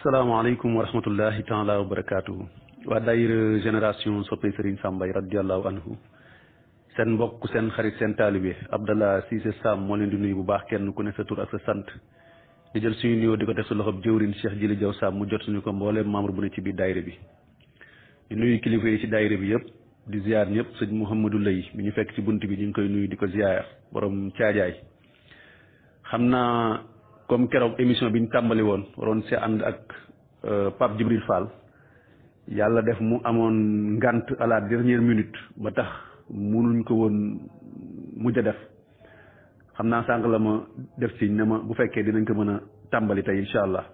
salaamaaleykum wa rahmatullahi taala wa barakaatuhu waa daayira génération soppay Serigne Sam Mbaye radiallahu anhu seen mbokk seen xarit seen taalibe Abdallah Cissé Sam moo leen di nuyu bu baax kenn ku ne sa tur ak sa sant di jël suñu nuyoo di ko teg sa loxob jëwrin Cheikh Jili Jaw Sam mu jot suñu ko mbooleem membre bu ne ci biir daayira bi di nuyu kilifa yi ci daayira bi yëpp di ziar ñëpp sëñ Mouhamadou Lay mi ñu fekk ci bunt bi ñu ngi koy nuyu di ko ziar borom caajaay xam naa comme keroog émission bi ñu tàmbali woon waroon si ànd ak Pape Djibril Fall yàlla def mu amoon ngant à la dernière minute ba tax munuñ ko woon mujj a def xam naa sànq la ma def si ne ma bu fekkee dinañ ko mën a tàmbali tey incha allah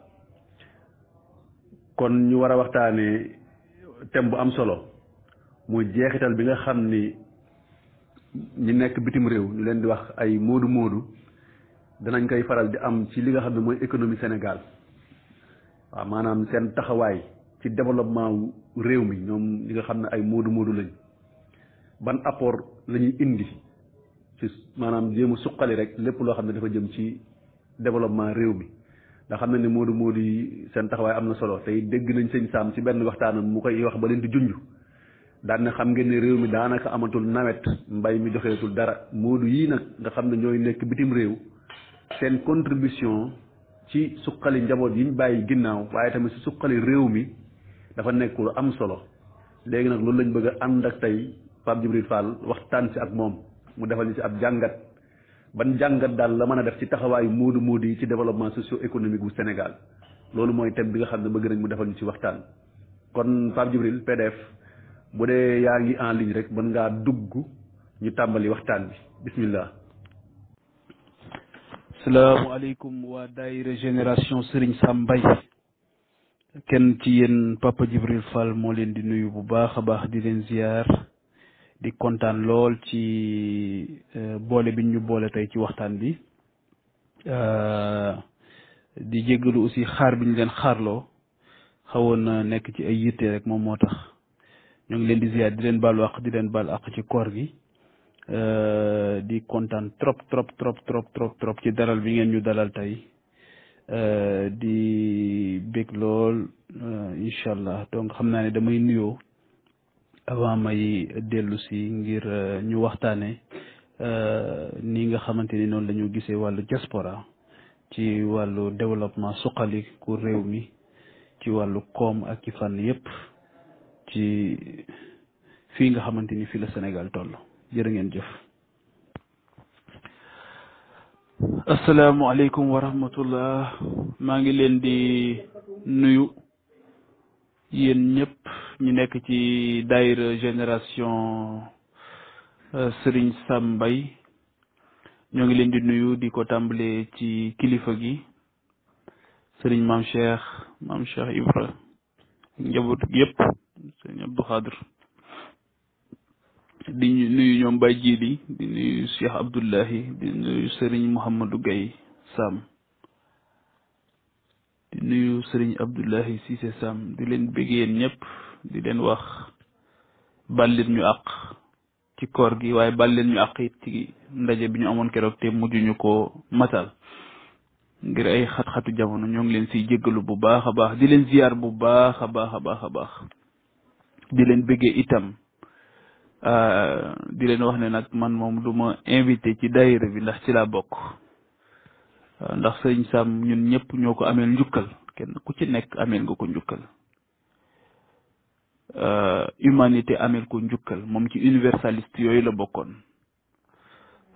kon ñu war a waxtaanee thème bu am solo muy jeexital bi nga xam ni ñi nekk bitim réew ñu leen di wax ay moodu danañ koy faral di am ci li nga xam ne mooy économie Sénégal waaw maanaam seen taxawaay ci développement réew mi ñoom li nga xam ne ay moodu lañ ban apport la ñuy indi ci maanaam jéem a suqali rek lépp loo xam ne dafa jëm ci développement réew mi nga xam ne ne moodu yi seen taxawaay am na solo tey dégg nañ sëñ Sam ci benn waxtaanam mu koy wax ba leen di junj daan na xam ngeen ne réew mi daanaka amatul nawet mbay mi joxeetul dara moodu yii nag nga xam ne ñooy nekk bitim réew seen contribution ci suqali njaboot yi ñu bàyyi ginnaaw waaye tamit si suqali réew mi dafa nekk lu am solo léegi nag loolu lañ bëgg a ànd ak tey Pape Djibril Fall waxtaan si ak moom mu defal ñu si ab jàngat ban jàngat daal la mën a def ci taxawaayu moodu yi ci développement socio-économique bu Sénégal loolu mooy thème bi nga xam ne bëgg nañ mu defal ñu ci waxtaan kon Pape Djibril PDF bu dee yaa ngi en ligne rek mën ngaa dugg ñu tàmbali waxtaan bi bismillah. salaamaaleykum waa daayira génération Serigne Sam Mbaye kenn ci yéen Papa Djibril Fall moo leen di nuyu bu baax a baax di leen ziar di kontaan lool ci boole bi ñu boole tey ci waxtaan bi di jéggalu aussi xaar bi ñu leen xaarloo xawoon na nekk ci ay yitte rek moom moo tax ñoo ngi leen di ziar di leen baalu àq di leen baal àq ci koor gi di kontaan trop ci dalal bi ngeen ñu dalal tey di bég lool incha allah donc xam naa ne damay nuyoo avant may dellu si ngir ñu waxtaane ni nga xamante ni noonu la ñu gisee wàllu diaspora ci wàllu développement suqali ku réew mi ci wàllu koom ak ci fànn yépp ci fii nga xamante ni fii la Sénégal toll jërë ngeen jëf. asalaamaaleykum wa rahmatullah maa ngi leen di nuyu yéen ñëpp ñu nekk ci daayira génération Serigne Sam Mbaye ñoo ngi leen di nuyu di ko tàmbalee ci kilifa gi Serigne Maam Cheikh Ibra njaboot yëpp Serigne Abdou Khadr di nuyu ñoom Baye Jili di nuyu Cheikh Abdoulahi di nuyu Serigne Mouhamadou Gaye Sam di nuyu Serigne Abdoulahi Cissé Sam di leen bëggeen ñëpp di leen wax bal leen ñu àq ci koor gi waaye bal leen ñu àq it ci ndaje bi ñu amoon keroog te mujjuñu ko matal ngir ay xat-xatu jamono ñoo ngi leen siy jéggalu bu baax a baax di leen ziyaar bu baax a baax di leen bëggee itam di leen wax ne nag man moom du ma invité ci daayira bi ndax ci laa bokk ndax sëñ Sam ñun ñëpp ñoo ko ameel njukkal kenn ku ci nekk ameel nga ko njukkal humanité ameel ko njukkal moom ci universaliste yooyu la bokkoon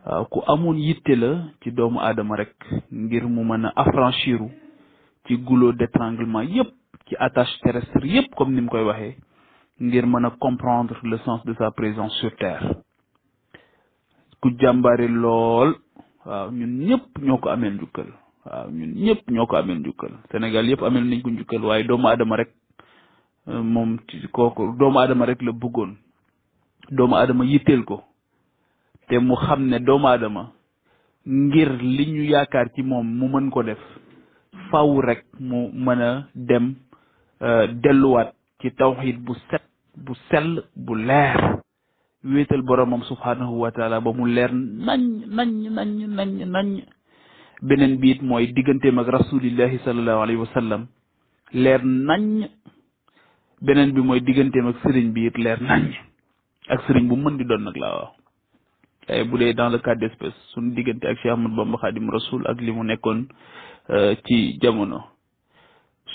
waaw ku amoon yitte la ci doomu aadama rek ngir mu mën a affranchiru ci goulot d'étranglement yëpp ci attache terrestre yëpp comme ni mu koy waxee ngir mën a comprendre le sens de sa présence sur terre ku jàmbaare lool waaw ñun ñëpp ñoo ko ameel njukkal Sénégal yëpp ameel nañ ko njukkal waaye doomu aadama rek moom ci kooku doomu aadama rek la bëggoon doomu aadama yitteel ko te mu xam ne doomu aadama ngir li ñu yaakaar ci moom mu mën ko def faw rek mu mën a dem delluwaat ci tawxiid bu set bu sell bu leer wéetal boromam subhanahu wa taala ba mu leer nañ beneen biit mooy digganteem ak rasulillahi sallallahu alayhi wa sallam leer nañ. beneen bi mooy digganteem ak sëriñ bi it leer nañ ak sëriñ bu mën di doon nag laa wax ay bu dee dans le cas d'espèce suñu diggante ak Cheikh Ahmadou Bamba Khadim Rasoul ak li mu nekkoon ci jamono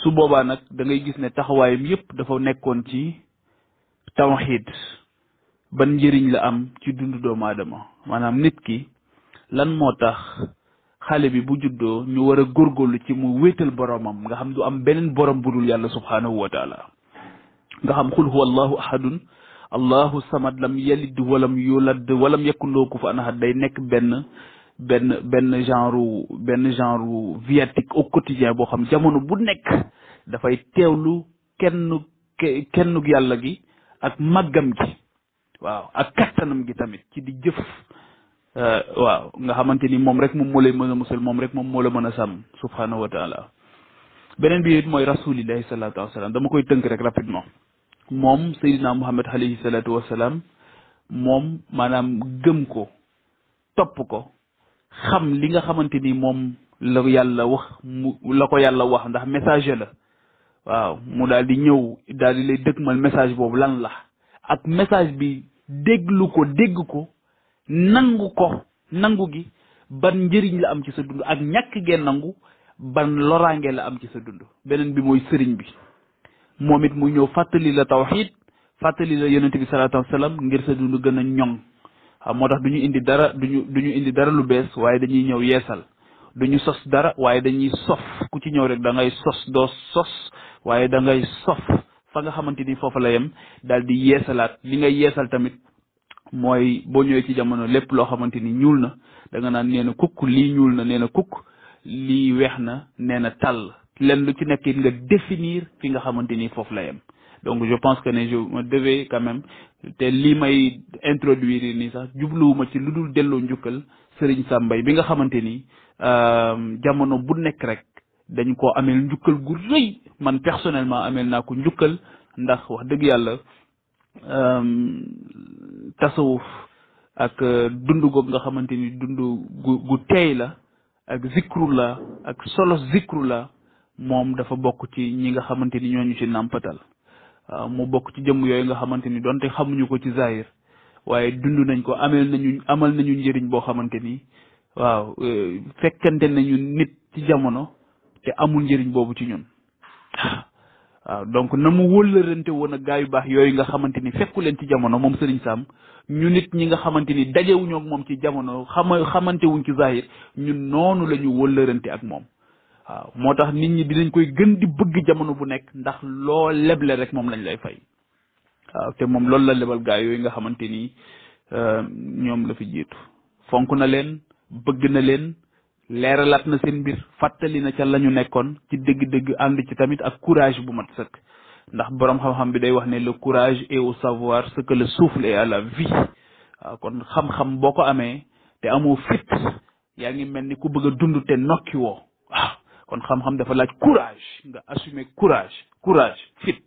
su boobaa nag da ngay gis ne taxawaayam yépp dafa nekkoon ci tawhid ban njëriñ la am ci dundu doomu aadama maanaam nit ki lan moo tax xale bi bu juddoo ñu war a góorgóorlu ci mu wéetal boromam nga xam du am beneen borom budul yàlla subhanahu wa taala nga xam xul huwa allahu ahadun allahu samad lam yalid walam yulad walam yakun lahu kufuwan ahad day nekk benn genre viatique au quotidien boo xam jamono bu nekk dafay teewlu kennug yàlla gi ak màggam gi waaw ak kattanam gi tamit ci di jëf waaw nga xamante ni moom rek moom moo lay mën a musal moom rek moom moo la mën a sàmm subhanahu wa taala beneen bi it mooy rasulillahi salatu wasalaam dama koy tënk rek rapidement moom Seydina Muhammad alayhi salatu wasalaam moom maanaam gëm ko topp ko xam li nga xamante ni moom la yàlla wax la ko yàlla wax ndax message la waaw mu daal di ñëw daal di lay dëgmal message boobu lan la ak message bi dégg ko nangu gi ban njëriñ la am ci sa dund ak ñàkk gee nangu ban loraange la am ci sa dund beneen bi mooy sëriñ bi moom it mu ñëw fàttali la tawhid fàttali la yonent bi salaatu wasalaam ngir sa dund gën a ñoŋ waaw moo tax du ñu indi dara lu bees waaye dañuy ñëw yeesal du ñu sos dara waaye dañuy sof ku ci ñëw rek da ngay sos doo sos waaye da ngay sof fa nga xamante ni foofu la yem daal di yeesalaat li ngay yeesal tamit mooy boo ñëwee ci jamono lépp loo xamante ni ñuul na da nga naan nee na kukk lii ñuul na nee na kukk lii weex na nee na tàll lenn lu ci nekk it nga définir fi nga xamante ni foofu la yem donc je pense que ne je me devais quand même te lii may introduire nii sax jubluwuma ci lu dul delloo njukkal Serigne Sam Mbaye bi nga xamante ni jamono bu nekk rek dañ koo ameel njukkal gu rëy man personnellement ameel naa ko njukkal ndax wax dëgg yàlla tasawuf ak dund goog nga xamante ni dund gu teey la ak zikru la ak solo zikru la moom dafa bokk ci ñi nga xamante ni ñooñu ci nàmpatal mu bokk ci jëmm yooyu nga xamante ni donte xamuñu ko ci zahir waaye dund nañ ko amal nañu njëriñ boo xamante ni waaw fekkante nañu nit ci jamono te amul njëriñ boobu ci ñun waaw donc na mu wëllërante woon ak gaa yu baax yooyu nga xamante ni fekku leen ci jamono moom Serigne Sam ñu nit ñi nga xamante ni dajewuñu ak moom ci jamono xamante wuñ ci zahir ñun noonu la ñu wëllërante ak moom waaw moo tax nit ñi dinañ koy gën di bëgg jamono bu nekk ndax loo leble rek moom lañ lay fay waaw te moom loolu la lebal gaa yooyu nga xamante ni ñoom la fi jiitu fonk na leen bëgg na leen leeralaat na seen mbir fàttali na ca la ñu nekkoon ci dëgg-dëgg ànd ci tamit ak courage bu mat sëkk ndax boroom xam-xam bi day wax ne le courage est au savoir ce que le souffle est à la vie waaw kon xam-xam boo ko amee te amoo fit yaa ngi mel ni ku bëgg a dund te nokki woo waaw kon xam-xam dafa laaj courage nga assumer courage fit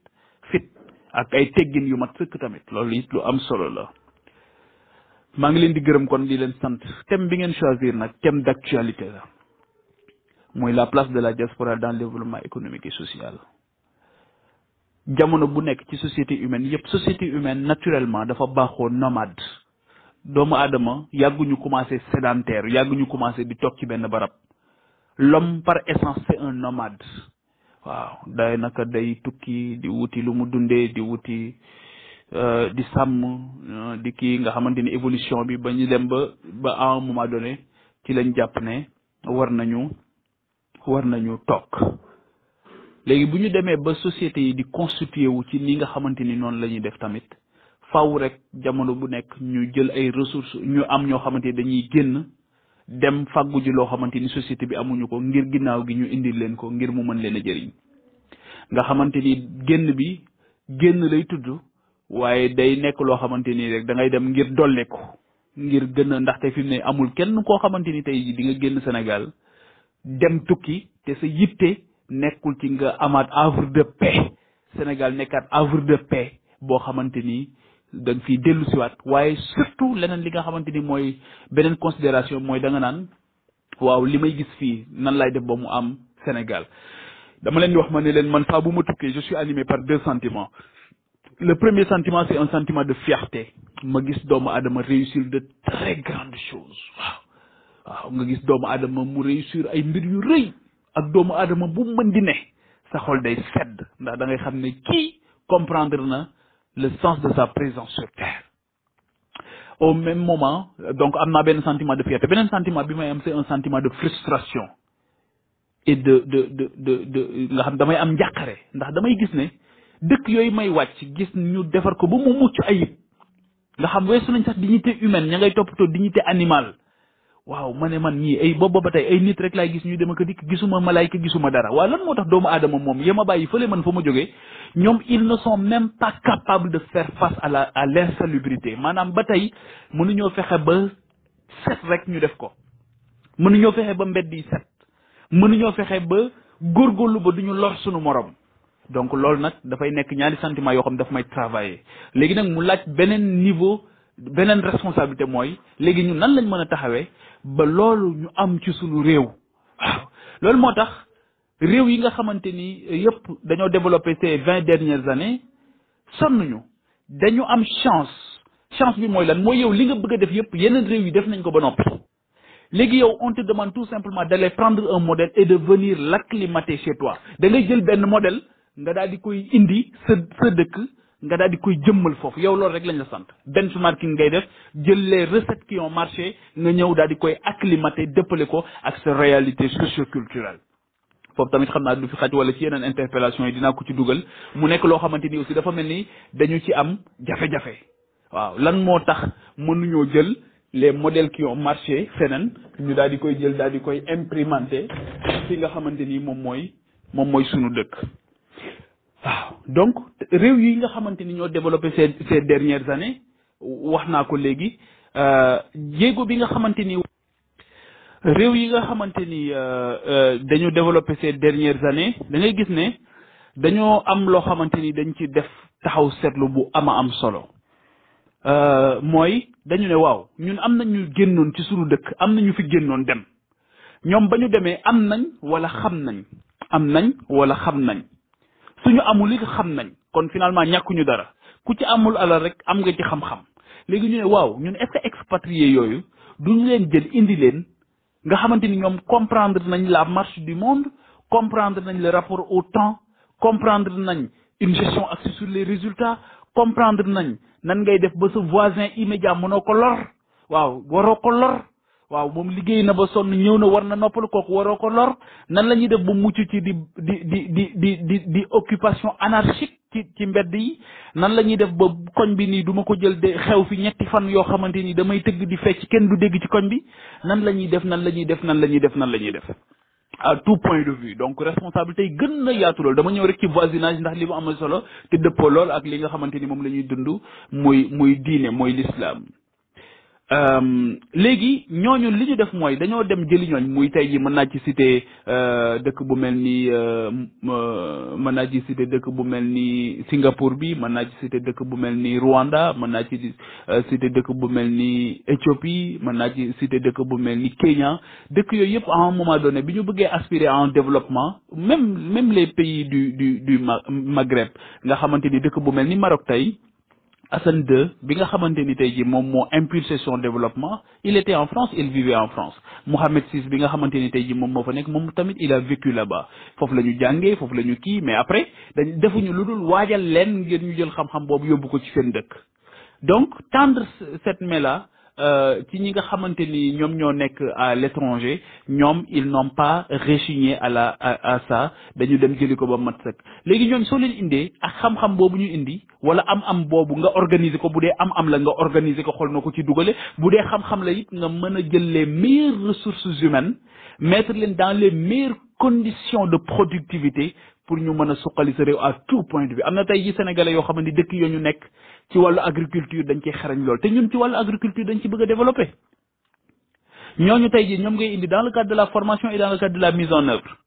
ak ay teggin yu mat sëkk tamit loolu it lu am solo la maa ngi leen di gërëm kon di leen sant thème bi ngeen choisir nag thème d'actualité la mooy la place de la diaspora dans le développement économique et social jamono bu nekk ci société humaine yëpp société humaine naturellement dafa baaxoo nomade doomu aadama yàgguñu commencé sédentaire yàgguñu commencé di toog ci benn barab l'homme par essence c'est un nomade waaw day naka day tukki di wuti lu mu dundee di wuti di sàmm di kii nga xamante ni évolution bi ba ñu dem ba à un moment donné ci lañ jàpp ne war nañu toog léegi bu ñu demee ba société yi di constitué wu ci ni nga xamante ni noonu la ñuy def tamit faw rek jamono bu nekk ñu jël ay ressources ñu am ñoo xamante ni dañuy génn dem fàggu ji loo xamante ni société bi amuñu ko ngir ginnaaw gi ñu indil leen ko ngir mu mën leen a jëriñ nga xamante ni génn lay tudd waaye day nekk loo xamante ni rek da ngay dem ngir dolle ko ngir gën a ndaxte fi mu ne amul kenn koo xamante ni tey di nga génn Sénégal dem tukki te sa yitte nekkul ci nga amaat havre de paix Sénégal nekkaat havre de paix boo xamante ni da nga fiy dellu siwaat waaye surtout leneen li nga xamante ni mooy beneen considération mooy da nga naan waaw li may gis fii nan laay def ba mu am Sénégal dama leen di wax ma ne leen man saa bu ma tukkee je suis animé par 2 sentiments. Le premier sentiment c'est un sentiment de fierté ma gis doomu aadama réussir de très grandes choses waaw nga gis doomu aadama mu réussir ay mbir yu rëy ak doomu aadama bu mën di ne sa xol day sedd ndax da ngay xam ne kii comprendre na le sens de sa présence sur terre. Au même moment donc am naa benn sentiment de fierté beneen sentiment bi may am c'est un sentiment de frustration et de nga xam damay am njàqare ndax damay gis ne dëkk yooyu may wàcc gis ñu defar ko ba mu mucc ayib nga xam weesu nañ sax dignité humaine ña ngay toppatoo dignité animale waaw ma ne man ñii ay boobu ba tey ay nit rek laay gis ñuy dem ak dikk gisuma malaayka gisuma dara waaw lan moo tax doomu aadama moom yema bàyyi fële man fa ma jógee ñoom ils ne sont même pas capables de faire face à l'insalubrité maanaam ba tey mënuñoo fexe ba set rek ñu def ko mënuñoo fexe ba mbedd yi set mënuñoo fexe ba góorgóorlu ba duñu lor sunu morom. Donc loolu nag dafay nekk ñaari sentiment yoo xam daf may travailler léegi nag mu laaj beneen niveau beneen responsabilité mooy léegi ñun nan lañ mën a taxawee ba loolu ñu am ci sunu réew waaw loolu moo tax réew yi nga xamante ni yëpp dañoo développé ces 20 dernières années sonnuñu dañu am chance bi mooy lan mooy yow li nga bëgg a def yëpp yeneen réew yi def nañ ko ba noppi léegi yow on te demande tout simplement d'aller prendre un modèle et de venir l'acclimater chez toi da ngay jël benn modèle nga daal di koy indi sa dëkk nga daal di koy jëmmal foofu yow loolu rek lañ la sant benchmarking ngay def jël les recettes qui ont marché nga ñëw daal di koy acclimater dëppale ko ak sa réalité socioculturelle foofu tamit xam naa du fi xaj wala ci yeneen interpellation yi dinaa ko ci dugal mu nekk loo xamante ni aussi dafa mel ni dañu ci am jafe-jafe waaw lan moo tax mënuñoo jël les modèles qui ont marché feneen ñu daal di koy jël daal di koy implémenter fi nga xamante ni moom mooy sunu dëkk waaw donc réew yi nga xamante ni ñoo développé ces dernières années wax naa ko léegi jéego bi nga xamante ni réew yi nga xamante ni dañu développé ces dernières années da ngay gis ne dañoo am loo xamante ni dañ ci def taxaw seetlu bu am solo mooy dañu ne waaw ñun am na ñu génnoon ci sunu dëkk am na ñu fi génnoon dem ñoom ba ñu demee am nañ wala xam nañ suñu amul it xam nañ kon finalement ñàkkuñu dara ku ci amul alal rek am nga ci xam-xam léegi ñu ne waaw ñun est-ce que expatriés yooyu duñu leen jël indi leen nga xamante ni ñoom comprendre nañ la marche du monde comprendre nañ le rapport au temps comprendre nañ une gestion axée sur les résultats comprendre nañ nan ngay def ba sa voisin immédiat mënoo ko lor waaw waroo ko lor waaw moom liggéey na ba sonn ñëw na war na noppal kooku waroo ko lor nan la ñuy def ba mucc ci di occupation anarchique ci mbedd yi nan la ñuy def ba koñ bi nii du ma ko jël de xew fi ñetti fan yoo xamante ni damay tëgg di fecc kenn du dégg ci koñ bi nan la ñuy def à tout point de vue donc responsabilité yi gën na yaatu lool dama ñëw rek ci voisinage ndax li mu am solo te dëppoo lool ak li nga xamante ni moom la ñuy dund muy diine mooy l'islam léegi ñooñu li ñu def mooy dañoo dem jëli ñooñ muy tey ji mën naa ci citer dëkk bu mel ni Singapour bi mën naa ci citer dëkk bu mel ni Rwanda mën naa ci citer dëkk bu mel ni Éthiopie mën naa ci citer dëkk bu mel ni Kenya dëkk yooyu yëpp à un moment donné bi ñu bëggee aspirer à un développement même les pays du Maghreb nga xamante ni dëkk bu mel ni Maroc tey Hassan II bi nga xamante ni tey jii moom moo impulsé son développement il était en France il vivait en France Mohammed VI bi nga xamante ni tey jii moom moo fa nekk moom tamit il a vécu là-bas foofu la ñu jàngee foofu la ñu kii mais après dañ defuñu lu dul waajal leen ngir ñu jël xam-xam boobu yóbbu ko ci seen dëkk donc tendre cette main-là ci ñi nga xamante ni ñoom ñoo nekk à l'étranger ñoom ils n'ont pas rechigné à ça dañu dem jëli ko ba mat sëkk léegi ñooñ soo leen indee ak xam-xam boobu ñu indi wala am boobu nga organiser ko bu dee am la nga organiser ko xool noo ko ci dugale bu dee xam-xam la it nga mën a jël les meilleures ressources humaines mettre leen dans les meilleures conditions de productivité pour ñu mën a suqali sa réew à tout point de vue am na tey ji sénégalais yoo xamante ni dëkk yoo ñu nekk ci wàllu agriculture dañ ciy xarañ lool te ñun ci wàllu agriculture dañ ci bëgg a développer ñooñu tey ji ñoom ngay indi dans le cadre de la formation et dans le cadre de la mise en œuvre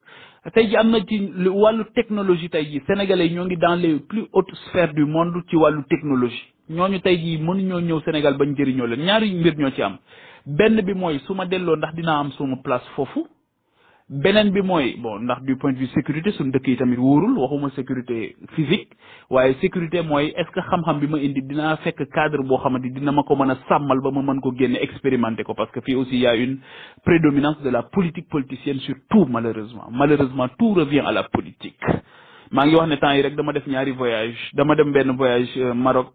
tey ji am na ci wàllu technologie tey ji sénégalais yi ñoo ngi dans les plus hautes sphères du monde ci wàllu technologie ñooñu tey ji mënuñoo ñëw Sénégal bañ njëriñoo leen ñaari mbir ñoo ci am benn bi mooy su ma delloo ndax dinaa am suma place foofu beneen bi mooy bon ndax du point de vue sécurité suñu dëkk yi tamit wóorul waxuma sécurité physique waaye sécurité mooy est-ce que xam-xam bi ma indi dinaa fekk cadre boo xamante dina ma ko mën a sàmmal ba ma mën ko génne expérimenter ko parce que fii aussi il y a une prédominance de la politique politicienne sur tout malheureusement tout revient à la politique. maa ngi wax ne temps yi rek dama def ñaari voyage dama dem benn voyage Maroc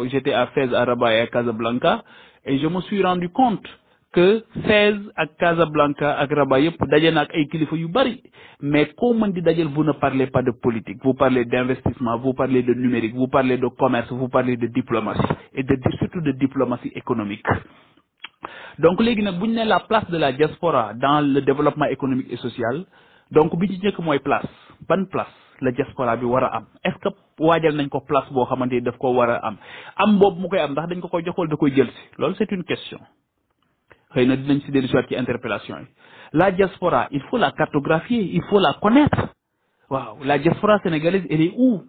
j'étais à Fès, à Rabat et à Casablanca et je me suis rendu compte que Fès ak Casablanca ak Rabat yëpp daje na ak ay kilifa yu bari mais koo mën di dajal vous ne parlez pas de politique vous parlez d'investissement vous parlez de numérique vous parlez de commerce vous parlez de diplomatie et surtout de diplomatie économique. Donc léegi nag bu ñu ne la place de la diaspora dans le développement économique et social donc bi ci njëkk mooy place ban place la diaspora bi war a am est-ce que waajal nañ ko place boo xamante ni daf ko war a am boobu mu koy am ndax dañ ko koy jox wala da koy jël si loolu c'est une question. xëy na dinañ si dellu si waat ci interpellation yi la diaspora il faut la cartographier il faut la connaître waaw la diaspora sénégalaise elle est où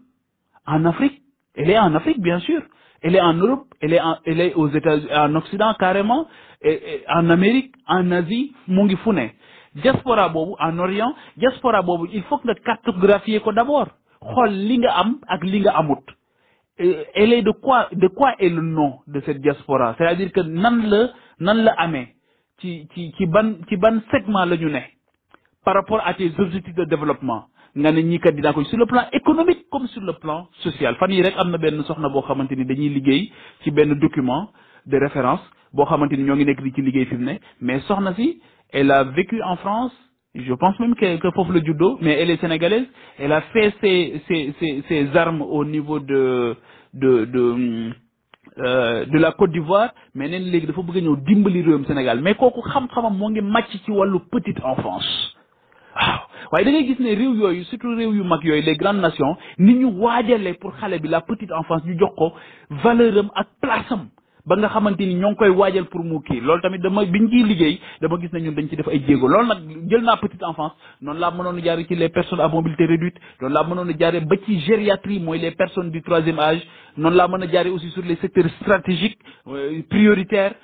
en Afrique elle est en Afrique bien sûr elle est en Europe elle est aux États-Unis en Occident carrément et en Amérique en Asie mu ngi fu ne diaspora boobu en Orient diaspora boobu il faut que nga cartographier ko d'abord xool li nga am ak li nga amut elle est de quoi est le nom de cette diaspora c'est-à-dire que nan la amee ci ban segment la ñu ne par rapport à tes objectifs de développement nga ne ñii kat dinaa ko sur le plan économique comme sur le plan social fan yii rek am na benn soxna boo xamante ni dañuy liggéey ci benn document de référence boo xamante ni ñoo ngi nekk di ci liggéey fi mu ne mais soxna si elle a vécu en France je pense même que foofu la juddoo mais elle est sénégalaise elle a fait ses armes au niveau de la Côte d'Ivoire mais neen léegi dafa bëgg a ñëw dimbali réewum Sénégal mais kooku xam-xamam moo ngi màcc ci wàllu petite enfance waaw waaye da ngay gis ne réew yooyu surtout réew yu mag yooyu les grandes nations ni ñu waajalee pour xale bi la petite enfance ñu jox ko valeur am ak place am ba nga xamante ni ñoo ngi koy waajal pour mu kii loolu tamit biñ ciy liggéey dama gis ne ñun dañ ci def ay jéego loolu nag jël naa petite enfance noonu laa mënoon a jaare ci les personnes à mobilité réduite noonu laa mënoon a jaare ba ci gériatrie mooy les personnes du troisième âge noonu laa mën a jaare aussi sur les secteurs stratégiques prioritaires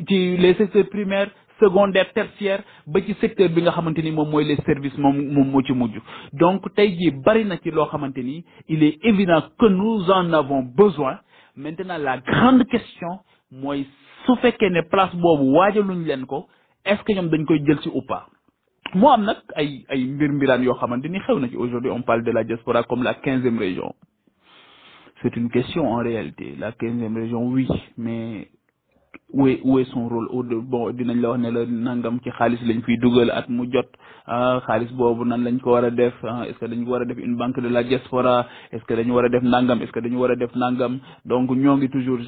ci les secteurs primaires secondaire tertiaire ba ci secteur bi nga xamante ni moom mooy les services moom moo ci mujj donc tey jii bari na ci loo xamante ni il est évident que nous en avons besoin maintenant la grande question mooy su fekkee ne place boobu waajaluñ leen ko est-ce que ñoom dañ koy jël ci ou pas moo am nag ay mbiraan yoo xamante ni xew na ci aujourd'hui on parle de la diaspora comme la 15e région c'est une question en réalité la 15e région oui mais où est son rôle bon dinañ la wax ne la nangam ci xaalis lañ fiy dugal at mu jot xaalis boobu nan lañ ko war a def est-ce que dañu war a def une banque de la diaspora est-ce que dañu war a def nangam est-ce que dañu war a def nangam donc ñoo ngi toujours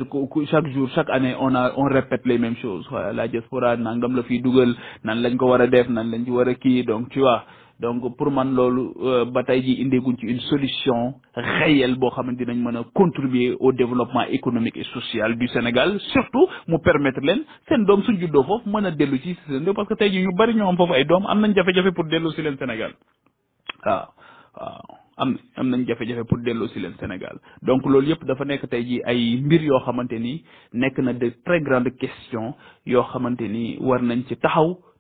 chaque jour chaque année on répète les mêmes choses voilà la diaspora nangam la fiy dugal nan lañ ko war a def nan lañ ci war a kii donc tu vois donc pour man loolu ba tey ji indeeguñ ci une solution réelle boo xamante dinañ mën a contribuer au développement économique et social du Sénégal surtout mu permettre leen seen doom suñ juddoo foofu mën a dellu ci seen doom parce que tey ji ñu bari ñoo am foofu ay doom am nañ jafe-jafe pour dellu si leen Sénégal waaw am nañ jafe-jafe pour dellu si leen Sénégal donc loolu yëpp dafa nekk tey ji ay mbir yoo xamante ni nekk na de très grandes questions yoo xamante ni war nañ ci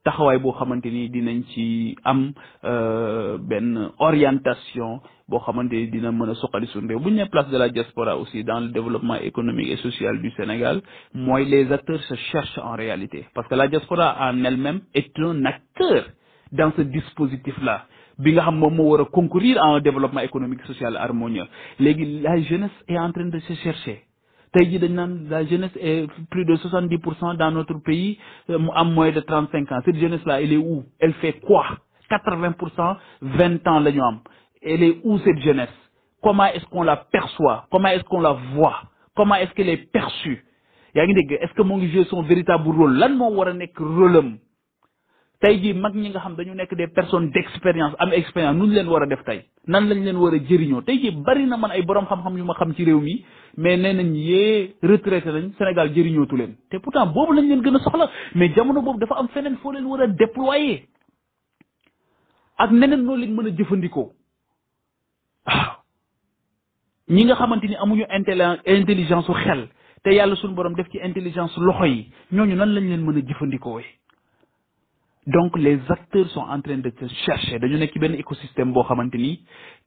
taxawaay boo xamante ni dinañ ci am benn orientation boo xamante ni dina mën a suqali suñu réew bu ñu nee place de la diaspora aussi dans le développement économique et social du Sénégal mooy les acteurs se cherchent en réalité parce que la diaspora en elle-même est un acteur dans ce dispositif-là bi nga xam moom moo war a concourir à un développement économique social harmonieux léegi la jeunesse est en train de se chercher tey jii dañ naan la jeunesse est plus de 70% dans notre pays mu am moins de 35 ans cette jeunesse là elle est où elle fait quoi 80% 20 ans la ñu am elle est où cette jeunesse comment est-ce qu'on la perçoit comment est-ce qu'on la voit comment est-ce qu'elle est perçue yaa ngi dégg est-ce que moo ngi jouer son véritable rôle lan moo war a nekk rôle am tey jii mag ñi nga xam dañu nekk des personnes d'expérience am expérience nu ñu leen war a def tey nan lañ leen war a jëriñoo tey jii bari na man ay borom xam-xam yu ma xam ci réew mi mais nee nañ retraité nañ Sénégal jëriñootu leen te pourtant boobu lañ leen gën a soxla mais jamono boobu dafa am feneen foo leen war a déployer ak neneen noo leen mën a jëfandikoo waaw ñi nga xamante ni amuñu intelligence su xel te yàlla suñu borom def ci intelligence loxo yi ñooñu nan lañ leen mën a jëfandikoo donc les acteurs sont en train de se chercher dañu nekk ci benn écosystème boo xamante ni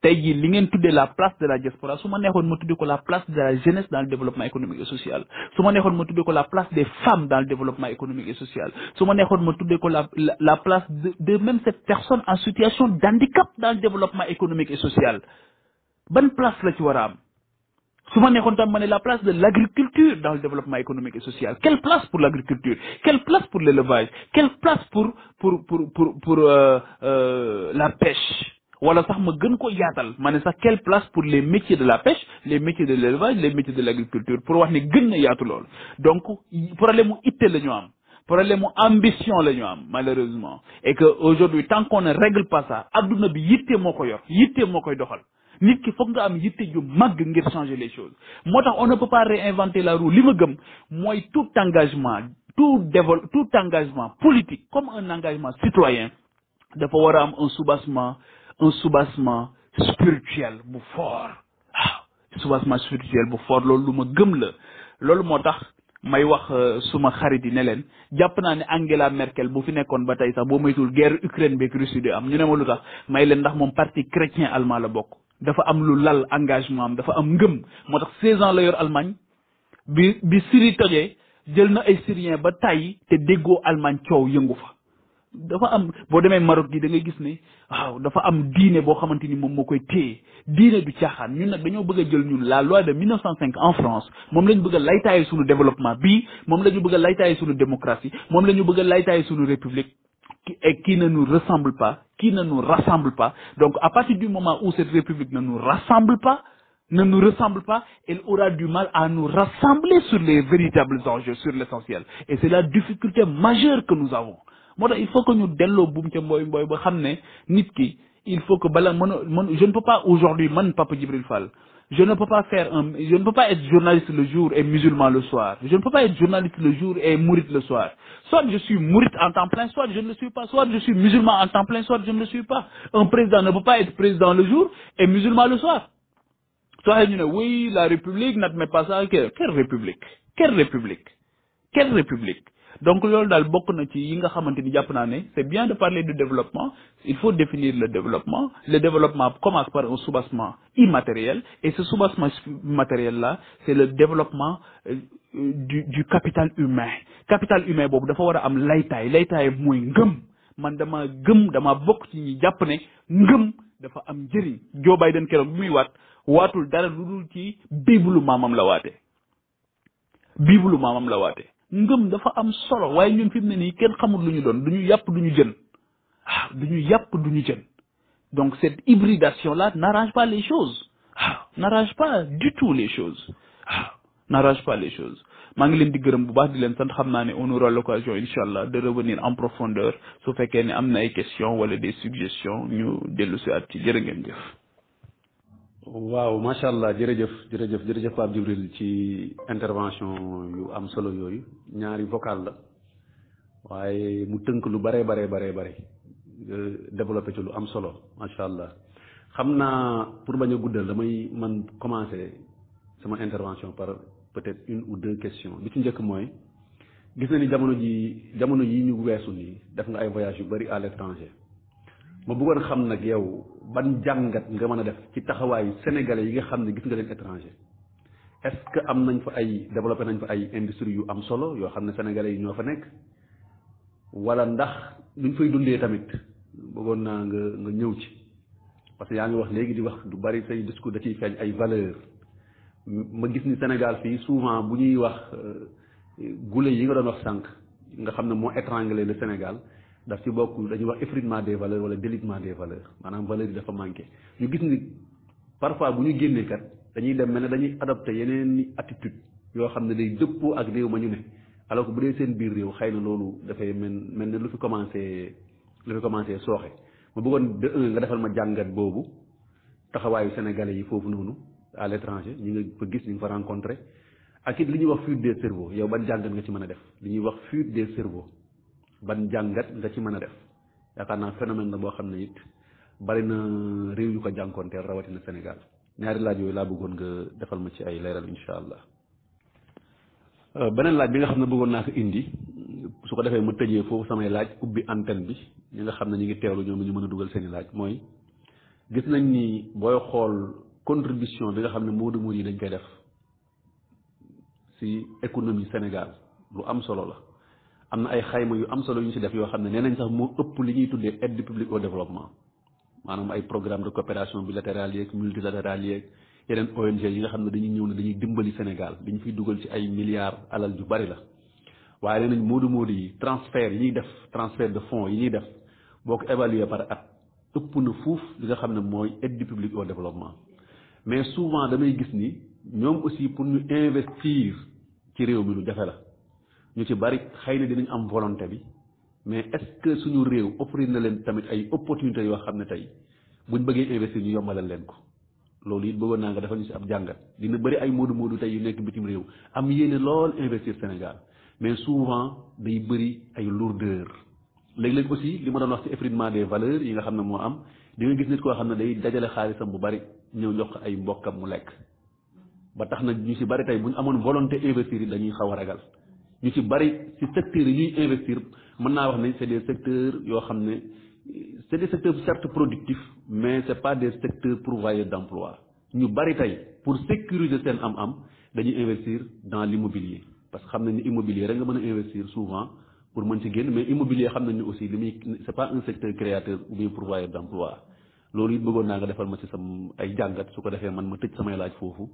tey jii li ngeen tuddee la place de la diaspora su ma neexoon ma tuddee ko la place de la jeunesse dans le développement économique et social su ma neexoon ma tuddee ko la place des femmes dans le développement économique et social su ma neexoon ma tuddee ko la place de même cette personne en situation d'handicap dans le développement économique et social ban place la ci war a am su ma neexoon tam ma ne la place de l'agriculture dans le développement économique et social quelle place pour l'agriculture quelle place pour l'élevage quelle place pour la pêche wala sax ma gën ko yaatal ma ne sax quelle place pour les métiers de la pêche les métiers de l'élevage les métiers de l'agriculture pour wax ne gën na yaatu lool donc problème mu itte la ñu am problème mu ambition la ñu am malheureusement et que aujourd'hui tant qu'on ne règle pas ça adduna bi yitte moo ko yor yitte moo koy doxal nit ki foog nga am yitte ju màgg ngir changer les choses moo tax on ne peut pas réinventer la roue li ma gëm mooy tout engagement politique comme un engagement citoyen dafa war a am un soubassement spirituel bu fort soubassement spirituel bu fort loolu lu ma gëm la loolu moo tax may wax suma xarit yi ne leen jàpp naa ne Angela Merkel bu fi nekkoon ba tey sax boo moytul guerre Ukraine beeg Russie di am ñu ne ma lu tax may leen ndax moom parti chrétien allemand la bokk dafa am lu lal engagement am dafa am ngëm moo tax 16 ans la yor Allemagne bi Syrie tojee jël na ay Syriens ba tàyyi te déggoo Allemagne coow yëngu fa dafa am boo demee Maroc gi da ngay gis ne waaw dafa am diine boo xamante ni moom moo koy téye diine du caaxaan ñun nag dañoo bëgg a jël ñun la loi de 1905 en France moom la ñu bëgg a laytaaye suñu développement bii moom la ñu bëgg a laytaaye suñu démocratie moom la ñu bëgg a laytaaye suñu république qui ne nous ressemble pas qui ne nous rassemble pas donc à partir du moment où cette république ne nous ressemble pas elle aura du mal à nous rassembler sur les véritables enjeux sur l'essentiel et c'est la difficulté majeure que nous avons moo tax il faut que ñu delloo buum ca mbooy ba xam ne nit ki il faut que bala je ne peux pas aujourd'hui man Papa Djibril Fall je ne peux pas être journaliste le jour et musulman le soir je ne peux pas être journaliste le jour et mouride le soir soit je suis mouride en temps plein soit je ne le suis pas soit je suis musulman en temps plein soit je ne le suis pas un président ne peut pas être président le jour et musulman le soir soit ñu ne oui la république n'admet pas ça quelle république donc loolu daal bokk na ci yi nga xamante ni jàpp naa ne c'est bien de parler de développement il faut définir le développement commence par un soubassement immatériel et ce soubassement matériel là c'est le développement du capital humain boobu dafa war a am laytaay mooy ngëm man dama bokk ci ñi jàpp ne ngëm dafa am njëriñ Joe Biden keroog bi muy waatul dara lu dul ci biibulu maamam la waate ngëm dafa am solo waaye ñun fi mu ne nii kenn xamul lu ñu doon du ñu yàpp du ñu jën donc cette hybridation là n'arrange pas les choses n'arrange pas du tout les choses maa ngi leen di gërëm bu baax di leen sant xam naa ne on aura l'occasion inchallah de revenir en profondeur su fekkee ne am na ay questions wala des suggestions ñu dellu si at ci jërë ngeen jëf. waaw macha allah jërëjëf Pape Djibril ci intervention yu am solo yooyu ñaari vocal la waaye mu tënk lu bare développé ci lu am solo macha allah xam naa pour bañ a guddal damay man commencer sama intervention par peut-être une ou deux questions bi ci njëkk mooy gis na ni jamono yi ñu weesu nii def nga ay voyages yu bari à l'étranger ma bëggoon xam nag yow ban jàngat nga mën a def ci taxawaayu sénégalais yi nga xam ne gis nga leen étranger est-ce que am nañ fa développé nañ fa ay industries yu am solo yoo xam ne sénégalais yi ñoo fa nekk wala ndax luñ fay dundee tamit bëggoon naa nga ñëw ci parce que yaa ngi wax léegi di wax du bari say discours da ciy feeñ ay valeurs ma gis ni Sénégal fii souvent bu ñuy wax gule yi nga doon wax sànq nga xam ne moo étranglé le Sénégal daf ci bokk dañuy wax effritement des valeurs wala délitement des valeurs maanaam valeurs yi dafa manqué ñu gis ni parfois bu ñu génnee kat dañuy dem mel ne dañuy adopté yeneen ni attitude yoo xam ne day dëppoo ak réew ma ñu ne alors que bu dee seen biir réew xëy na loolu dafay mel ne lu fi commencé sooxe ma bëggoon de nga defal ma jàngat boobu taxawaayu sénégalais yi foofu noonu à l'étranger ñi nga fa gis ñi nga fa rencontré ak it li ñuy wax fuite des cerveaux yow ban jàngat nga ci mën a def li ñuy wax fuite des cerveaux ban jàngat nga ci mën a def yaakaar naa phénomène la boo xam ne it bari na réew yu ko jànkoonteel rawatina Sénégal ñaari laaj yooyu laa bëggoon nga defal ma ci ay leeral insha allah beneen laaj bi nga xam ne bëggoon naa ko indi su ko defee ma tëjee foofu samay laaj ubbi antenne bi ñi nga xam ne ñu ngi teewlu ñoom ñu mën a dugal seen i laaj mooy gis nañ ni booy xool contribution bi nga xam ne moodu yi dañ koy def ci économie Sénégal lu am solo la am na ay xayma yu am solo yu ñu ci def yoo xam ne nee nañ sax moo ëpp li ñuy tuddee aide publique au développement maanaam ay programme de coopération bilatérale yeeg multilatérale yeeg yeneen ONG yi nga xam ne dañuy ñëw ne dañuy dimbali Sénégal dañu fiy dugal ci ay milliards alal ju bari la waaye nee nañ moodu yi transfert yi ñuy def transfert de fonds yi ñuy def boo ko évaluer par at ëpp na fuuf li nga xam ne mooy aide publique au développement mais souvent damay gis ni ñoom aussi pour ñu investir ci réew mi lu jafe la ñu ci bari xëy na dinañ am volonté bi mais est-ce que suñu réew offrir na leen tamit ay opportunités yoo xam ne tey buñ bëggee investir ñu yombalal leen ko loolu it bëggoon naa nga defal ñu ci ab jàngat dina bëri ay moodu tey yu nekk bitim réew am yéene lool investir Sénégal mais souvent day bëri ay lourdeur léeg-léeg aussi li ma doon wax ci effritement des valeurs yi nga xam ne moo am di nga gis nit koo xam ne day dajale xaalisam bu bari ñëw jox ay mbokkam mu lekk ba tax na ñu ci bari tey bu ñu amoon volonté investir yi dañuy xaw a ragal ñu ci bari ci secteurs yi ñuy investir mën naa wax ne c'est des secteurs yoo xam ne c'est des secteurs certes productifs mais c'est pas des secteurs pourvoyeurs d'emploi ñu bari tey pour sécuriser seen am-am dañuy investir dans l'immobilier parce que xam nañ ne immobilier rek nga mën a investir souvent pour mën ci génn mais immobilier xam nañ ne aussi li muy c'est pas un secteur créateur ou bien pourvoyeur d'emploi loolu it bëggoon naa nga defal ma ci sam ay jàngat su ko defee man ma tëj samay laaj foofu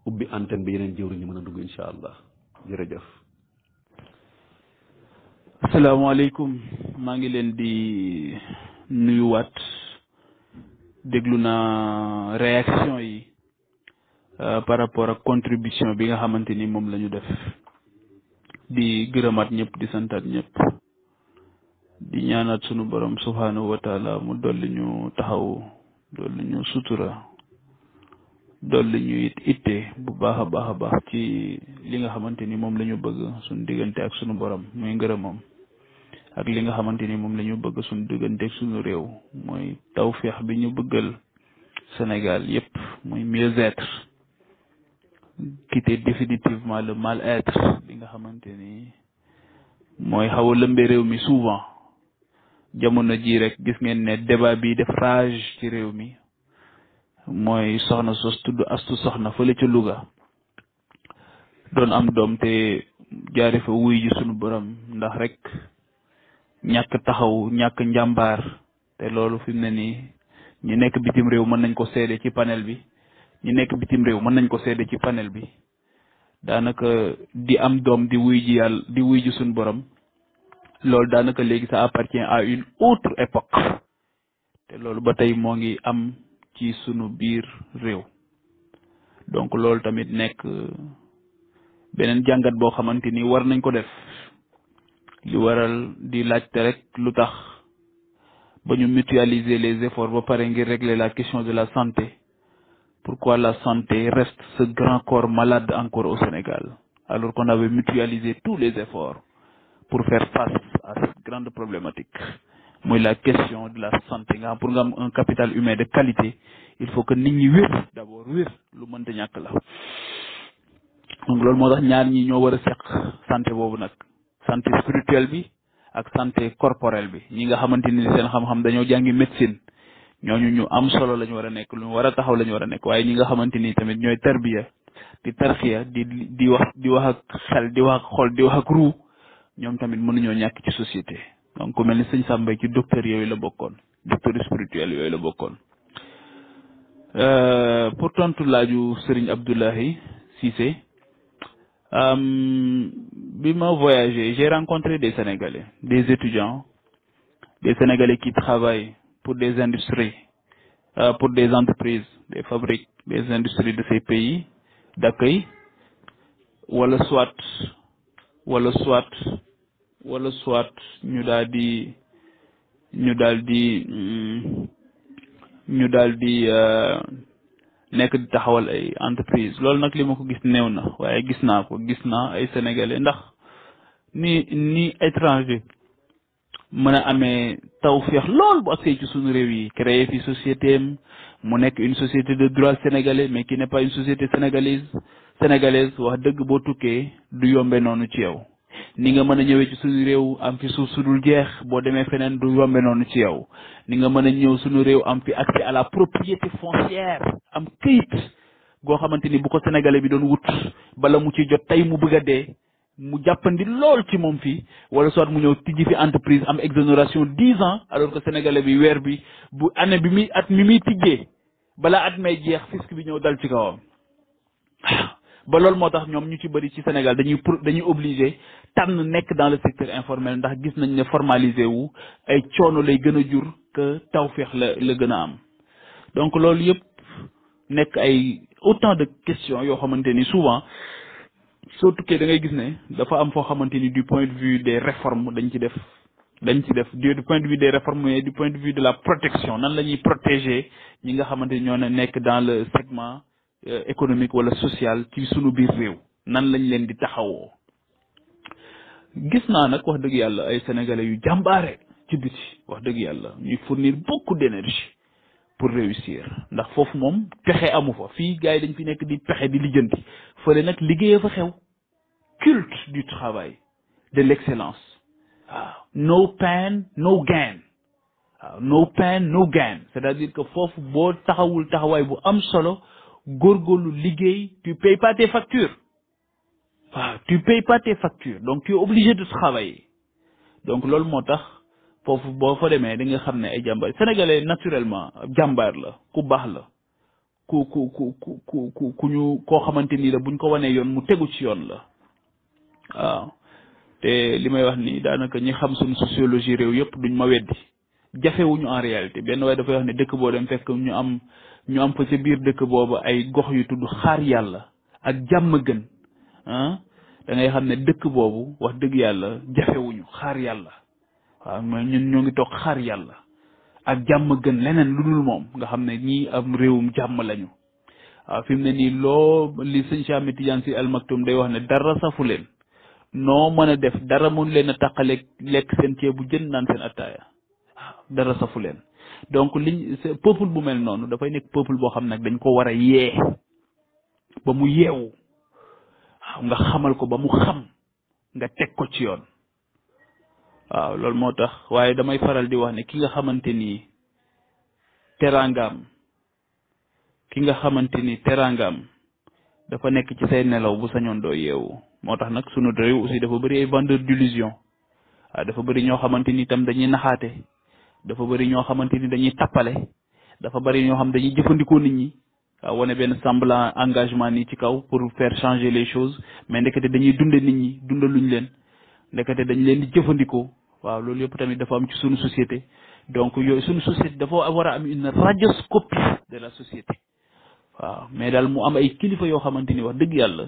ubbi antenne bi yeneen jëwriñ ñi mën a dugg insha allah jërëjëf. asalaamaaleykum maa ngi leen di nuyuwaat déglu naa réaction yi par rapport ak contribution bi nga xamante ni moom la ñu def di gërëmaat ñëpp di santaat ñëpp di ñaanaat sunu borom subhanahu wa taala mu dolli ñu taxaw dolli ñu sutura dolli ñu itte bu baax a baax ci li nga xamante ni moom la ñu bëgg suñu diggante ak sunu borom muy ngërëmam ak li nga xamante ni moom la ñu bëgg suñu diggante ak sunu réew mooy tawféex bi ñu bëggal Sénégal yépp muy mieux-être quitter définitivement le mal-être li nga xamante ni mooy xaw a lëmbe réew mi souvent jamono ji rek gis ngeen ne débat bi def rage ci réew mi mooy soxna sos tudd astu soxna fële ca Louga doon am doom te jaare fa wuy ji sunu borom ndax rek ñàkk taxaw ñàkk njàmbaar te loolu fi mu ne nii ñu nekk bitim réew mën nañ ko seede ci panel bi ñu nekk bitim réew mën nañ ko seede ci panel bi daanaka di am doom di wuy ji yàlla di wuy ji sunu borom loolu daanaka léegi ça appartient à une autre époque te loolu ba tey moo ngi am ci sunu biir réew donc loolu tamit nekk beneen jàngat boo xamante ni war nañ ko def li waral di laajte rek lu tax ba ñu mutualiser les efforts ba pare ngir régler la question de la santé pourquoi la santé reste ce grand corps malade encore au Sénégal alors qu'on avait mutualisé tous les efforts pour faire face à cette grande problématique mooy la question de la santé nga xam pour nga am un capital humain de qualité il faut que nit ñi wér d'abord wér lu mënta ñàkk la donc loolu moo tax ñaar ñi ñoo war a seq santé boobu nag santé spirituelle bi ak santé corporelle bi ñi nga xamante ni seen xam-xam dañoo jàngi médecine ñooñu ñu am solo la ñu war a nekk lu ñu war a taxaw la ñu war a nekk waaye ñi nga xamante ni tamit ñooy tarbiya di tarxiya di wax ak xel di wax ak xol di wax ak ruu ñoom tamit mënuñoo ñàkk ci société donc ku mel ni sëñ Samba ci docteur yooyu la bokkoon docteur spirituel yooyu la bokkoon pour tontu laaju Serigne Abdoulaye Cissé bi ma voyagé j'ai rencontré des Sénégalais des étudiants des Sénégalais qui travaillent pour des industries pour des entreprises des fabriques des industries de ces pays d'accueil wala soit ñu daal di nekk di taxawal ay entreprise loolu nag li ma ko gis néew na waaye gis naa ay sénégalais ndax ni étranger mën a amee tawfeex lool bu agsee ci suñu réew yi créer fi société am mu nekk une société de droit sénégalais mais qui n'est pas une société sénégalaise wax dëgg boo tukkee du yombe noonu ci yow ni nga mën a ñëwee ci suñu réew am fi suuf su dul jeex boo demee feneen du yombe noonu ci yow ni nga mën a ñëw suñu réew am fi accès à la propriété foncière am këyit goo xamante ni bu ko sénégalais bi doon wut bala mu ci jot tey mu bëgg a dee mu jàppandi lool ci moom fii wala soit mu ñëw tijji fi entreprise am exonération 10 ans alors que sénégalais bi weer bi bu année bi muy at mi muy tijjee balaa at may jeex fisc bi ñëw dal ci kawam ba loolu moo tax ñoom ñu ci bëri ci Sénégal dañuy obligé tànn nekk dans le secteur informel ndax gis nañ ne formalisé wu ay coono lay gën a jur que tawféex la gën a am donc loolu yëpp nekk ay autant de questions yoo xamante ni souvent soo tukkee da ngay gis ne dafa am foo xamante ni du point de vue des réformes dañ ci def du point de vue des réformes mais du point de vue de la protection nan la ñuy protéger ñi nga xamante ni ñoo nekk dans le segment économique wala social ci sunu biir réew nan lañ leen di taxawoo. gis naa nag wax dëgg yàlla ay sénégalais yu jàmbaare ci biti wax dëgg yàlla ñuy fournir beaucoup d'énergie pour réussir ndax foofu moom pexe amu fa fii gars yi dañ fi nekk di pexe di lijjanti fële nag liggéey fa xew culte du travail de l'excellence waaw no pain no gain waaw no pain no gain c'est-à-dire que foofu boo taxawul taxawaay bu am solo góorgóorlu liggéey tu payes pas tes factures waaw tu payes pas tes factures donc tu es obligé de travailler donc loolu moo tax foofu boo fa demee da nga xam ne ay jàmbaar sénégalais naturellement jàmbaar la ku baax la ku ñu koo xamante ni la buñ ko wanee yoon mu tegu ci yoon la waaw te li may wax ni daanaka ñi xam suñu sociologie réew yëpp duñ ma weddi jafewuñu en réalité benn waaye dafay wax ne dëkk boo dem fekk ñu am fa ca biir dëkk boobu ay gox yu tudd xaar yàlla ak jàmm gën ah da ngay xam ne dëkk boobu wax dëgg yàlla jafewuñu xaar yàlla waaw mooy ñun ñoo ngi toog xaar yàlla ak jàmm gën leneen lu dul moom nga xam ne ñii am réewum jàmm lañu waaw fi mu ne nii li sëñ Cheikh Ahmed Tidiane Sy Al Maktoum day wax ne dara safu leen noo mën a def dara mun leen a taqaleeg lekk seen ceebu jën naan seen attaaya waaw dara safu leen donc peuple bu mel noonu dafay nekk peuple boo xam nag dañ ko war a yee ba mu yeewu waaw nga xamal ko ba mu xam nga teg ko ci yoon waaw loolu moo tax waaye damay faral di wax ne ki nga xamante ni teraangaam dafa nekk ci say nelaw bu sañoon doo yeewu moo tax nag sunu réew aussi dafa bëri ay vendeurs d'illusion waaw dafa bëri ñoo xamante ni itam dañuy naxaate dafa bëri ñoo xamante ni dañuy tappale dafa bëri ñoo xam dañuy jëfandikoo nit ñi waaw wane benn semblant engagement nii ci kaw pour faire changer les choses mais ndekete dañuy dunde nit ñi dundaluñ leen ndekete dañ leen di jëfandikoo waaw loolu yëpp tamit dafa am ci sunu société donc yooyu sunu société dafa war a am une radioscopie de la société waaw mais daal mu am ay kilifa yoo xamante ni wax dëgg yàlla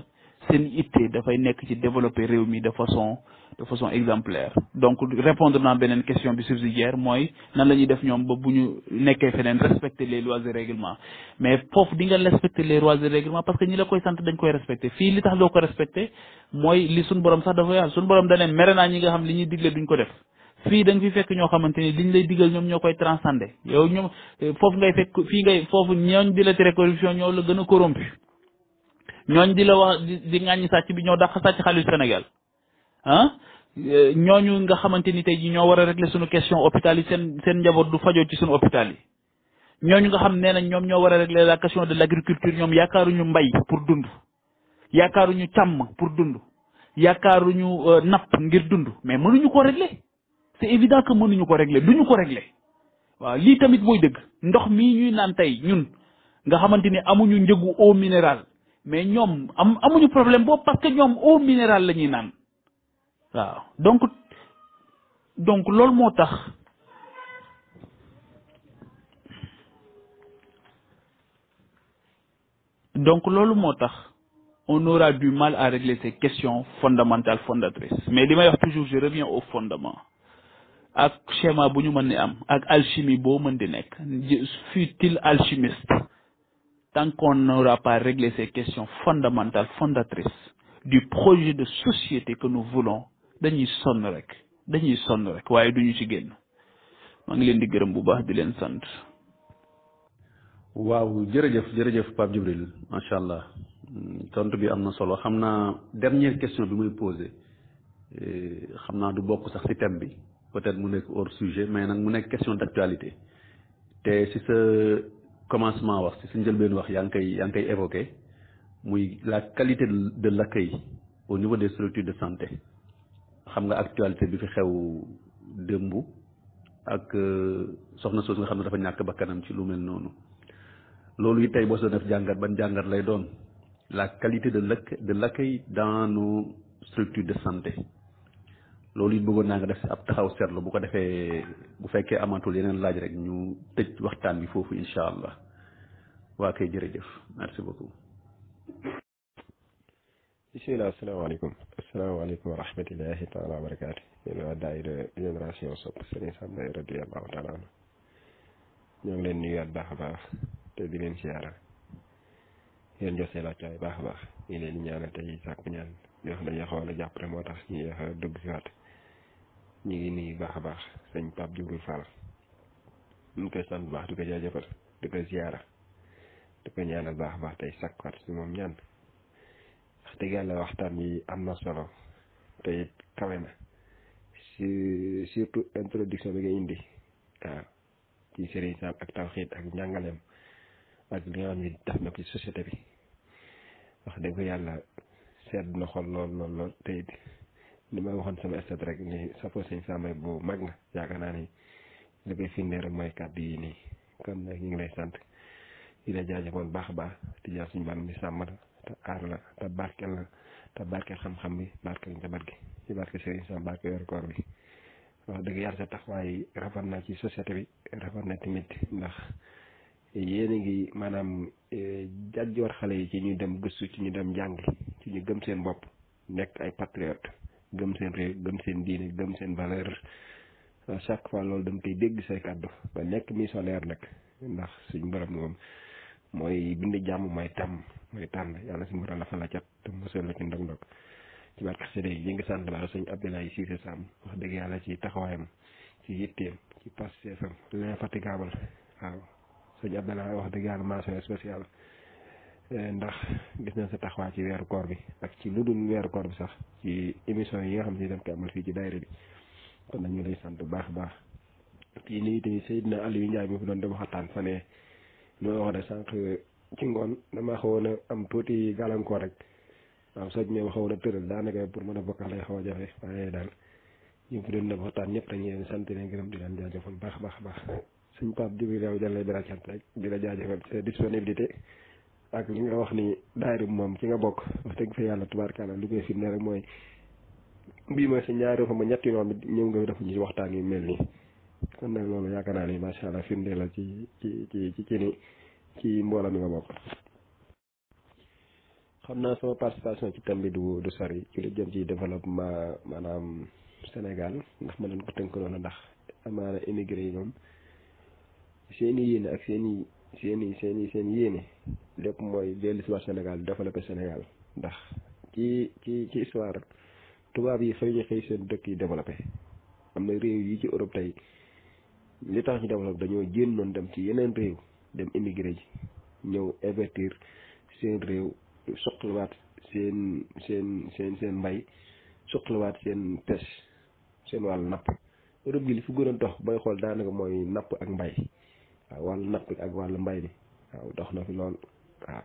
seen itte dafay nekk ci développer réew mi de façon exemplaire donc répondre naa beneen question bi subsidiaire mooy nan la ñuy def ñoom ba bu ñu nekkee feneen respecter les lois et règlements mais foofu di nga respecter les lois et règlements parce que ñi la koy sant dañ koy respecter fii li tax doo ko respecter mooy li suñ borom sax dafa yaatu suñ borom da ne mere naa ñi nga xam li ñuy digle duñ ko def fii da nga fi fekk ñoo xamante ni liñ lay digal ñoom ñoo koy transcender yow ñoom foofu ngay fekk foofu ñooñ di la tere corruption ñoo la gën a corrompu ñooñ di la wax di ŋàññi sàcc bi ñoo dàq sàcc xaalis Sénégal ah ñooñu nga xamante ni tey ji ñoo war a régler suñu question hôpital yi seen njaboot du fajoo ci suñu hôpital yi ñooñu nga xam nee nañ ñoom ñoo war a régler la question de l'agriculture ñoom yaakaaruñu mbay pour dund yaakaaruñu càmm pour dund yaakaaruñu napp ngir dund mais mënuñu ko régler c'est évident que mënuñu ko régler duñu ko régler waaw lii tamit mooy dëgg ndox mii ñuy naan tey ñun nga xamante ni amuñu njëgu eau minérale mais ñoom amuñu problème boobu parce que ñoom eau minérale la ñuy naan waaw donc loolu moo tax on aura du mal à régler ces questions fondamentales fondatrices mais li may wax toujours je reviens au fondement ak schéma bu ñu mën ni am ak alchimie boo mën di nekk fut-il alchimiste tant qu'on n'aura pas réglé ces questions fondamentales fondatrices du projet de société que nous voulons dañuy sonn rek waaye duñu ci génn maa ngi leen di gërëm bu baax di leen sant. waaw jërëjëf Pape Djibril macha allah tontu bi am na solo xam naa dernière question bi muy posé xam naa du bokk sax ci thème bi peut-être mu nekk hors sujet mais nag mu nekk question d'actualité te ci sa commencement wax ci sa njëlbeen wax yaa ngi koy évoqué muy la qualité de l'accueil au niveau des structures de santé xam nga actualité bi fi xew démb ak soxna soos nga xam ne dafa ñàkk bakkanam ci lu mel noonu loolu it tey boo soo def jàngat ban jàngat lay doon la qualité de l'accueil dans nos structures de santé loolu it bëggoon naa nga def si ab taxaw seetlu bu ko defee bu fekkee amatul yeneen laaj rek ñu tëj waxtaan bi foofu incha allah waa kay jërëjëf merci beaucoup. bisimilah asalaamaaleykum wa rahmatullahi taala wa barakaatu yéen waa daayira génération sopp Sëriñ Sam Mbaye radiyallahu taala anhu ñoo ngi leen nuyuwaat baax a baax te di leen siyaara yéen jox seen wàccuwaay baax a baax ñu leen di ñaanal tey sàkku ñaan yoo xam ne dañoo xawoon a jàpp rek moo tax ñu yéex a dugg si waat ñu ngi nuyu baax a baax sëñ Pape Djibril Fall ñu ngi koy sant bu baax di ko jaajëfal di ko siyaara di ko ñaanal baax a baax tey sàkkuwaat si moom ñaan wax dëgg yàlla waxtaan bi am na solo te it kawe na surtout introduction bi nga indi waaw ci Sëriñ Sam ak tawxiid ak njàngaleem ak li nga xam ne def na ko ci société bi wax dëgg yàlla sedd na xol lool te it li may waxoon sama stat rek ni safoo Sëriñ Sam Mbaye bu mag na yaakaar naa ni li koy firndee rek mooy kàddu yi nii kon nag ñu ngi lay sant di la jaajëfal baax a baax di jaar suñu bànn mi sàmm la te aar la te barkeel xam-xam bi barkeel njaboot gi ci barke Sëriñ Sam barke weeru koor bi wax dëgg yàlla sa taxawaay rafet na ci société bi rafet na tamit ndax yéen a ngi maanaam jàjjoor xale yi ci ñu dem gëstu ci ñu dem jàng ci ñu gëm seen bopp nekk ay patriote gëm seen réew gëm seen diine gëm seen valeur à chaque fois loolu dañ koy dégg say kàddu ba nekk missionnaire nag ndax suñ borom moom mooy bind jàmm mooy tànn yàlla suñu borom dafa la cat te mosal la ci ndog-ndog ci barke xasida yi ngi sant baax sëñ Abdoulaye Cissé Sam wax dëgg yàlla ci taxawaayam ci yitteem ci passeefam l'infatigable waaw sëñ Abdoulaye wax dëgg yàlla mention spéciale ndax gis nañ sa taxawaay ci weeru koor bi ak ci lu dul weeru koor bi sax ci émission yi nga xam ne dañ koy amal fii ci daayira bi kon nag ñu lay sant bu baax a baax kii nii tamit Seydina Aliou Ndiaye mi fi doon dem waxtaan fa ne li ma wax ne sànq ci ngoon dama xawoon a am tuuti gàllankoor rek waaw soj mi xawoon a tëral daanaka pour mën a bokkal lay xaw a jafe waaye daal ñu fi doon dem waxtaan ñëpp dañuy leen sant leen gërëm di leen jaajëfal baax a baax a baax suñ Pape Djibril yow jël lay beral cant rek di la jaajëfal sa disponibilité ak li nga wax ni daayira bi moom ci nga bokk wax dëgg fa yàlla tubaarkàlla li koy firnde rek mooy bii mooy sa ñaari fa ma ñetti yoon bi ñëw nga def ñu waxtaan yu mel nii kon nag loolu yaakaar naa ni macha allah firnde la ci ni ci mbooloo mi nga bokk. xam naa sama participation ci thème bi du sori ci lu jëm ci développement maanaam Sénégal ndax ma leen ko tënkaloon ndax amaana immigré yi moom seen i yéene ak seen yéene lépp mooy dellu si waat Sénégal développé Sénégal ndax ci histoire tubaab yi xëy seen dëkk yi développé am na réew yi ci Europe tey li tax ñu développé dañoo génnoon dem ci yeneen réew dem immigré ji ñëw investir seen réew soxlawaat seen mbay soxlawaat seen pêche seen wàllu napp Europe gi li fi gën a dox booy xool daanaka mooy napp ak mbay waaw wàllu napp ak wàllu mbay mi waaw dox na fi lool waaw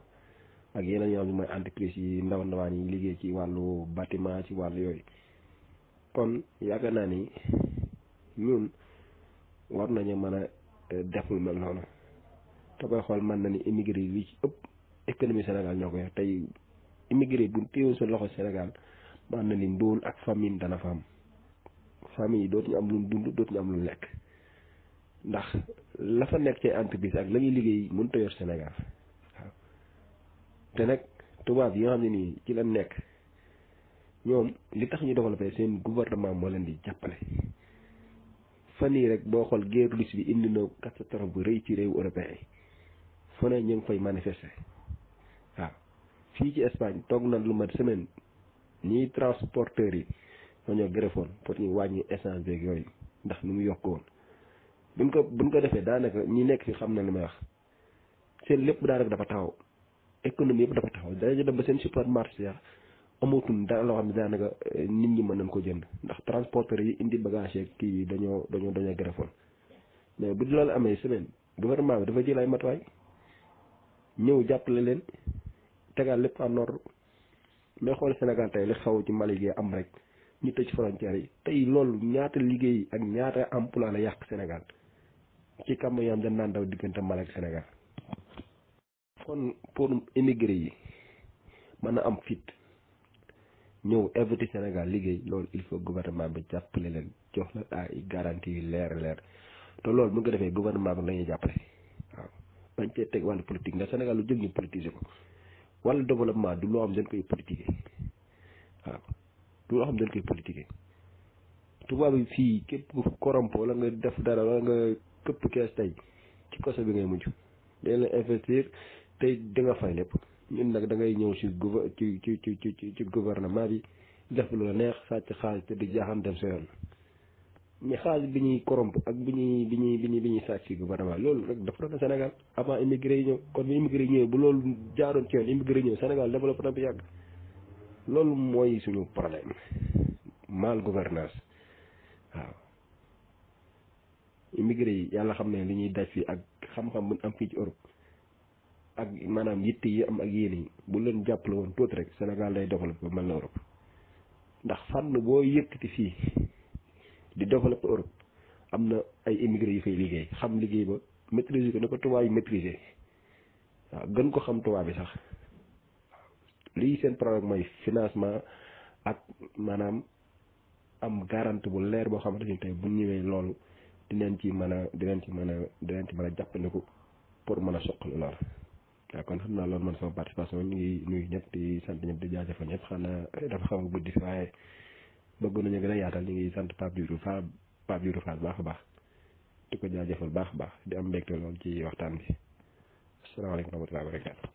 ak yeneen yoo xam ne mooy entreprise yi ndaw ndawaan yi liggéey ci wàllu bâtiment ci wàllu yooyu kon yaakaar naa ni ñun war nañu mën a def lu mel noonu te koy xool mën na ni immigré yi ci ëpp économie Sénégal ñoo ko yor tey immigré bu téewoon sa loxo Sénégal mën na ni ndóol ak famine dana fa am famille yi dootuñu am lu dund dootuñu am lu lekk ndax la fa nekk ci entreprise ak la ñuy liggéey mënut a yor Sénégal waaw te nag tubaab yi nga xam ne nii ci la nekk ñoom li tax ñu développé seen gouvernement moo leen di jàppale fan yii rek boo xool guerre russe bi indi na catastrophe bu rëy ci réewu européen yi fu ne ñu ngi fay manifester waaw fii ci Espagne toog na lu mat semaine ñiy transporteurs yi ñoo greffoon pour ñu wàññi essence beeg yooyu ndax nu mu yokk woon buñ ko defee daanaka ñi nekk fi xam na li may wax seen lépp daanaka dafa taxaw économie yëpp dafa taxaw dañu dem ba seen supermarché sax amatuñ dara loo xam ne daanaka nit ñi mën nañ ko jënd ndax transporteur yi indi bagage yeeg kii yi dañoo gërëfoon mais bu loolu amee semaine gouvernement bi dafa jël ay matuwaay ñëw jàppale leen tegaat lépp en ordre mais xool Sénégal tey li xaw ci Mali gi am rek ñu tëj frontières yi tey loolu ñaata liggéey ak ñaata emploi la yàq Sénégal ci kàmm yam dañ naan daw diggante Mali ak Sénégal kon pour immigré yi mën a am fit ñëw invité Sénégal liggéey loolu il faut gouvernement bi jàppale leen jox la ay garantie yu leer te loolu bu nga defee gouvernement bi lañuy jàppale waaw bañ cee teg wàllu politique ndax Sénégal lu jël ñu politiser ko wàllu développement du loo xam dañ koy politiquer waaw du loo xam dañ koy politiquer tubaab yi fii képp ku corrompe wala nga def dara wala nga këpp kees tey ci koso bi ngay mujj dañ la investir tey di nga fay lépp ñun nag da ngay ñëw ci gouvernement bi def lu la neex sàcc xaalis te di jaaxaan dem sa yoon mais xaalis bi ñuy corrompe ak bi ñuy sàcc ci gouvernement loolu rek dafa doon Sénégal avant immigré yi ñëw kon bi immigré yi ñëw bu loolu jaaroon ci yoon immigré yi ñëw Sénégal développé na bu yàgg loolu mooy suñu problème mal gouvernance waaw immigré yi yàlla xam ne li ñuy daj fii ak xam-xam bu am fii ci Europe ak maanaam yitte yi am ak yéene yi bu leen jàppale woon tuuti rek Sénégal day développé ba mel na Europe ndax fànn boo yëkkati fii di développé Europe am na ay immigré yu fay liggéey xam liggéey ba maîtriser ko ne ko tubaab yi maîtriser waaw gën ko xam tubaab bi sax lii seen problème mooy financement ak maanaam am garantie bu leer boo xamante ni tey bu ñëwee loolu dinañ ci mën a jàppandiku pour mën a soqali lool. waaw kon xam naa loolu man sama participation ñu ngi nuyu ñëpp di sant ñëpp di jaajëfal ñëpp xanaa dafa xaw a guddi waaye bëgg nañu gën a yaatal ñu ngi sant Pape Diourou Fall baax a baax di ko jaajëfal baax a baax di am mbégte lool ci waxtaan bi asalaamaaleykum wa rahmatulah wa barakaatu